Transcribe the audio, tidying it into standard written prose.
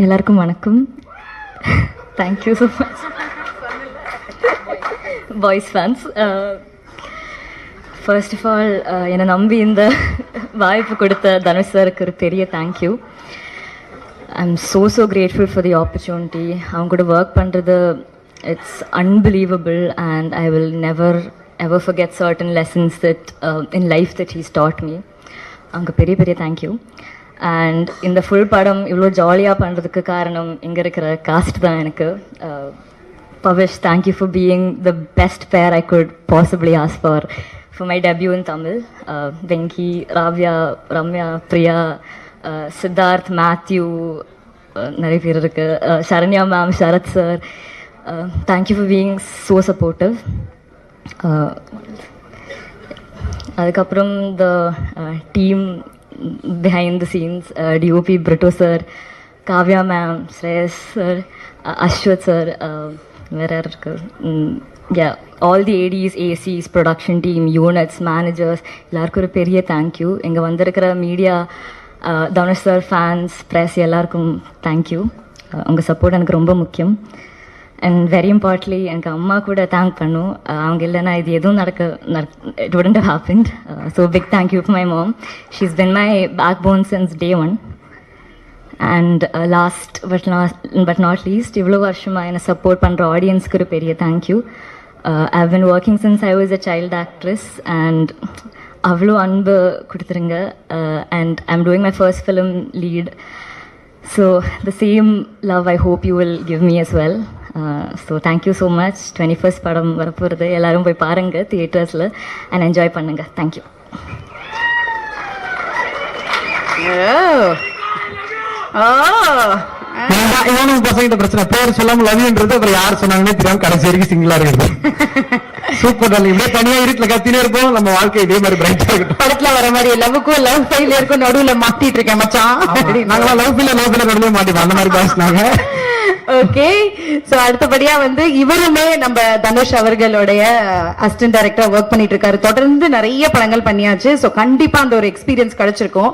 எல்லாருக்கும் வணக்கம். Thank you so much boys fans. First of all என்னை நம்பி இந்த வாய்ப்பு கொடுத்த தனுஷ் சாருக்கு ஒரு பெரிய thank you. I am so grateful for the opportunity. அவங்க கூட ஒர்க் பண்ணுறது it's unbelievable and I will never ever forget certain lessons that in life that he's taught me. அவங்க பெரிய தேங்க்யூ. அண்ட் இந்த ஃபுல் படம் இவ்வளோ ஜாலியாக பண்ணுறதுக்கு காரணம் இங்கே இருக்கிற காஸ்ட் தான் எனக்கு. Pavish, thank you for being the best pair I could possibly ask for my debut in Tamil. Venky, Ravya, Ramya, Priya, Siddharth, Mathew, நிறைய பேர் இருக்கு, Saranya ma'am, Sarath sir, thank you for being so supportive. அதுக்கப்புறம் the team behind the scenes, DOP Brito sir, Kavya ma'am, Shreyas sir, Ashwath sir, where yeah, all the ADs, ACs, production team, units, managers, எல்லாருக்கும் ஒரு பெரிய thank you. இங்கே வந்திருக்கிற media, Dhanush sir, fans, press எல்லாருக்கும் thank you. உங்கள் support எனக்கு ரொம்ப முக்கியம். அண்ட் வெரி இம்பார்ட்லி எனக்கு அம்மா கூட தேங்க் பண்ணும். அவங்க இல்லைன்னா இது எதுவும் it wouldn't have happened. So big thank you to my mom. She's been my backbone since day one. And last but not least, இவ்வளோ வருஷமாக என்னை சப்போர்ட் பண்ணுற ஆடியன்ஸ்க்கு ஒரு பெரிய thank you. I've been working since I was a child actress and அவ்வளோ அன்பு கொடுத்துருங்க. And I'm doing my first film lead. So the same love I hope you will give me as well. So thank you so much. 21st படம் வரப்போகிறது, எல்லாரும் போய் பாருங்க தியேட்டர்ஸில் and enjoy பண்ணுங்க. Thank you. பசங்கிட்ட பிரச்சனை, பேர் சொல்லாம லவ்ன்றது அப்புறம் யார் சொன்னாங்கன்னே தெரியாம கடைசி வரைக்கும் சிங்கிளா இருக்குது. Super darling. இப்படியே தனியா இருட்டுல கத்தினே இருப்போம், நம்ம வாழ்க்கை இதே மாதிரி பிரைட்டா இருக்கட்டும். படத்துல வர மாதிரி லவ்வுக்கும் லவ் ஃபெயிலியருக்கும் நடுவுல மாட்டிட்டு இருக்கேன் மச்சான். நாங்களாம் லவ் ஃபெயிலியர் நடுவே மாட்டிப்போம், அந்த மாதிரி பாஸ் நாங்க. ஓகே, சோ அடுத்தபடியா இவருமே நம்ம தனுஷ் அவர்களுடைய அசிஸ்டன்ட் டைரக்டரா ஒர்க் பண்ணிட்டு இருக்காரு. தொடர்ந்து நிறைய படங்கள் பண்ணியாச்சு. சோ கண்டிப்பா அந்த ஒரு எக்ஸ்பீரியன்ஸ் கிடைச்சிருக்கும்.